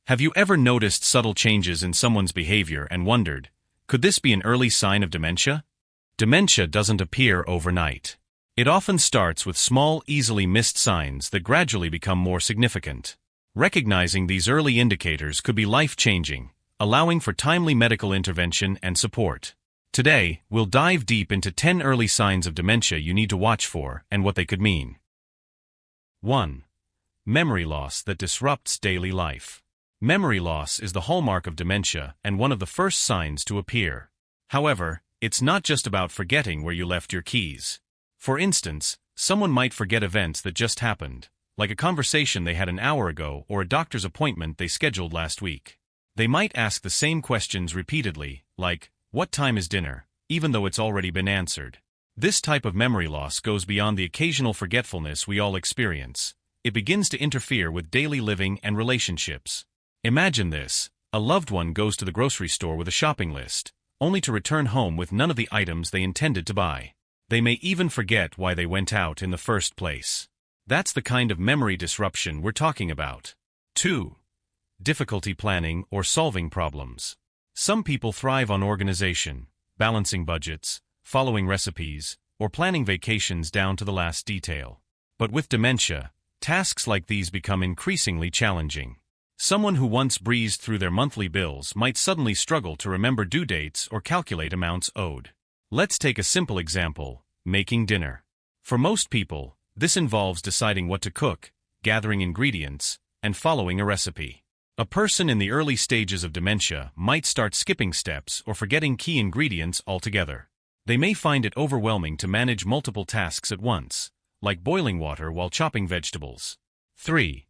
Have you ever noticed subtle changes in someone's behavior and wondered, could this be an early sign of dementia? Dementia doesn't appear overnight. It often starts with small, easily missed signs that gradually become more significant. Recognizing these early indicators could be life-changing, allowing for timely medical intervention and support. Today, we'll dive deep into 10 early signs of dementia you need to watch for and what they could mean. 1. Memory loss that disrupts daily life. Memory loss is the hallmark of dementia and one of the first signs to appear. However, it's not just about forgetting where you left your keys. For instance, someone might forget events that just happened, like a conversation they had an hour ago or a doctor's appointment they scheduled last week. They might ask the same questions repeatedly, like, "What time is dinner?" even though it's already been answered. This type of memory loss goes beyond the occasional forgetfulness we all experience. It begins to interfere with daily living and relationships. Imagine this: a loved one goes to the grocery store with a shopping list, only to return home with none of the items they intended to buy. They may even forget why they went out in the first place. That's the kind of memory disruption we're talking about. 2. Difficulty planning or solving problems. Some people thrive on organization, balancing budgets, following recipes, or planning vacations down to the last detail. But with dementia, tasks like these become increasingly challenging. Someone who once breezed through their monthly bills might suddenly struggle to remember due dates or calculate amounts owed. Let's take a simple example: making dinner. For most people, this involves deciding what to cook, gathering ingredients, and following a recipe. A person in the early stages of dementia might start skipping steps or forgetting key ingredients altogether. They may find it overwhelming to manage multiple tasks at once, like boiling water while chopping vegetables. 3.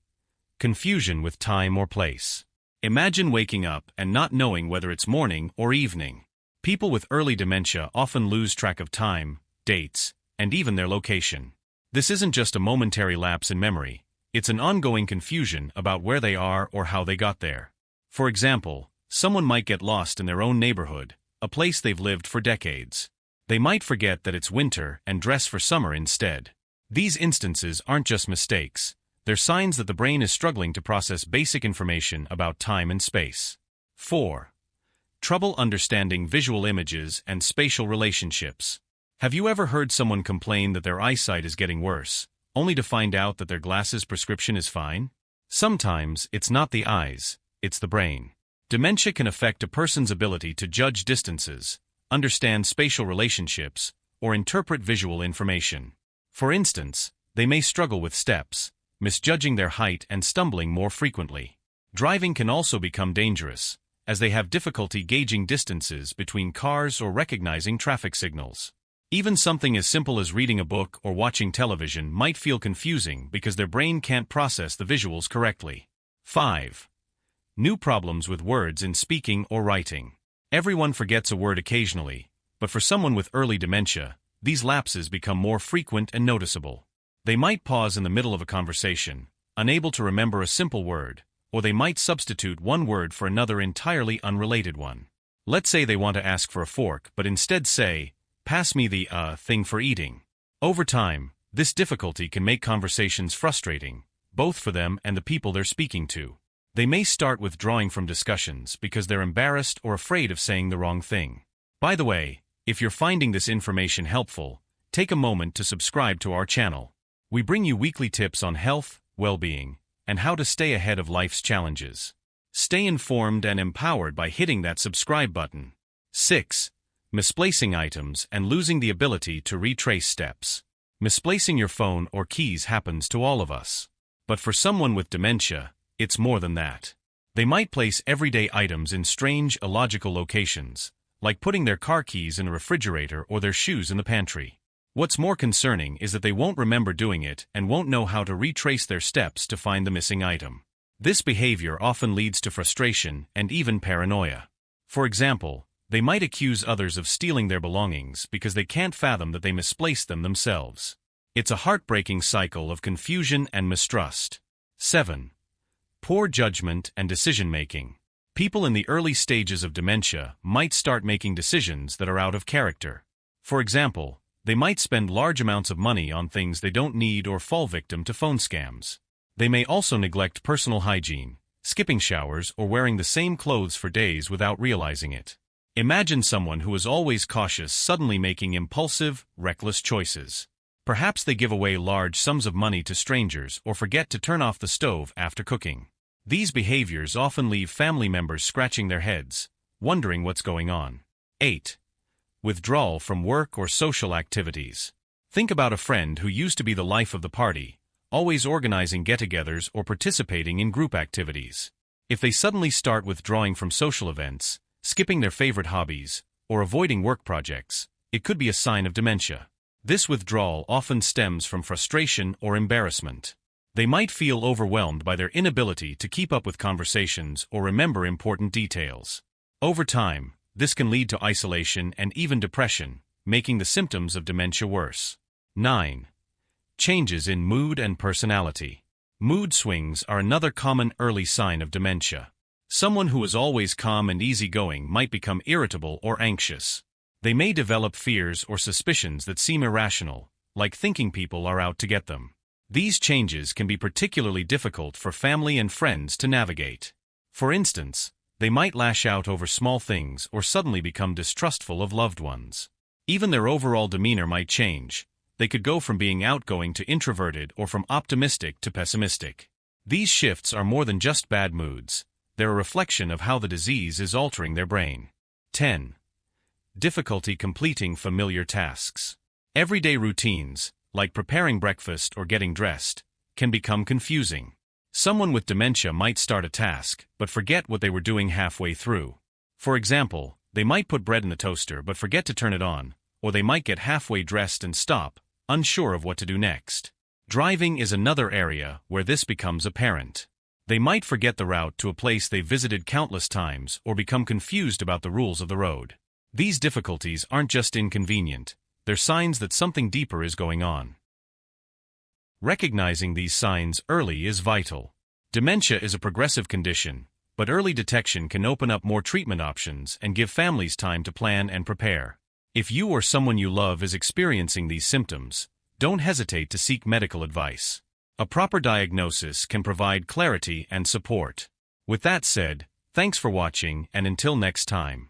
Confusion with time or place. Imagine waking up and not knowing whether it's morning or evening. People with early dementia often lose track of time, dates, and even their location. This isn't just a momentary lapse in memory, it's an ongoing confusion about where they are or how they got there. For example, someone might get lost in their own neighborhood, a place they've lived for decades. They might forget that it's winter and dress for summer instead. These instances aren't just mistakes. They're signs that the brain is struggling to process basic information about time and space. 4. Trouble understanding visual images and spatial relationships. Have you ever heard someone complain that their eyesight is getting worse, only to find out that their glasses prescription is fine? Sometimes it's not the eyes, it's the brain. Dementia can affect a person's ability to judge distances, understand spatial relationships, or interpret visual information. For instance, they may struggle with steps, misjudging their height and stumbling more frequently. Driving can also become dangerous, as they have difficulty gauging distances between cars or recognizing traffic signals. Even something as simple as reading a book or watching television might feel confusing because their brain can't process the visuals correctly. 5. New problems with words in speaking or writing. Everyone forgets a word occasionally, but for someone with early dementia, these lapses become more frequent and noticeable. They might pause in the middle of a conversation, unable to remember a simple word, or they might substitute one word for another entirely unrelated one. Let's say they want to ask for a fork but instead say, "Pass me the thing for eating." Over time, this difficulty can make conversations frustrating, both for them and the people they're speaking to. They may start withdrawing from discussions because they're embarrassed or afraid of saying the wrong thing. By the way, if you're finding this information helpful, take a moment to subscribe to our channel. We bring you weekly tips on health, well-being, and how to stay ahead of life's challenges. Stay informed and empowered by hitting that subscribe button. 6. Misplacing items and losing the ability to retrace steps. Misplacing your phone or keys happens to all of us. But for someone with dementia, it's more than that. They might place everyday items in strange, illogical locations, like putting their car keys in a refrigerator or their shoes in the pantry. What's more concerning is that they won't remember doing it and won't know how to retrace their steps to find the missing item. This behavior often leads to frustration and even paranoia. For example, they might accuse others of stealing their belongings because they can't fathom that they misplaced them themselves. It's a heartbreaking cycle of confusion and mistrust. 7. Poor judgment and decision-making. People in the early stages of dementia might start making decisions that are out of character. For example, they might spend large amounts of money on things they don't need or fall victim to phone scams. They may also neglect personal hygiene, skipping showers, or wearing the same clothes for days without realizing it. Imagine someone who is always cautious suddenly making impulsive, reckless choices. Perhaps they give away large sums of money to strangers or forget to turn off the stove after cooking. These behaviors often leave family members scratching their heads, wondering what's going on. 8. Withdrawal from work or social activities. Think about a friend who used to be the life of the party, always organizing get-togethers or participating in group activities. If they suddenly start withdrawing from social events, skipping their favorite hobbies, or avoiding work projects, it could be a sign of dementia. This withdrawal often stems from frustration or embarrassment. They might feel overwhelmed by their inability to keep up with conversations or remember important details. Over time, this can lead to isolation and even depression, making the symptoms of dementia worse. 9. Changes in mood and personality. Mood swings are another common early sign of dementia. Someone who is always calm and easygoing might become irritable or anxious. They may develop fears or suspicions that seem irrational, like thinking people are out to get them. These changes can be particularly difficult for family and friends to navigate. For instance, they might lash out over small things or suddenly become distrustful of loved ones. Even their overall demeanor might change. They could go from being outgoing to introverted or from optimistic to pessimistic. These shifts are more than just bad moods. They're a reflection of how the disease is altering their brain. 10. Difficulty completing familiar tasks. Everyday routines, like preparing breakfast or getting dressed, can become confusing. Someone with dementia might start a task, but forget what they were doing halfway through. For example, they might put bread in the toaster but forget to turn it on, or they might get halfway dressed and stop, unsure of what to do next. Driving is another area where this becomes apparent. They might forget the route to a place they visited countless times or become confused about the rules of the road. These difficulties aren't just inconvenient, they're signs that something deeper is going on. Recognizing these signs early is vital. Dementia is a progressive condition, but early detection can open up more treatment options and give families time to plan and prepare. If you or someone you love is experiencing these symptoms, don't hesitate to seek medical advice. A proper diagnosis can provide clarity and support. With that said, thanks for watching, and until next time.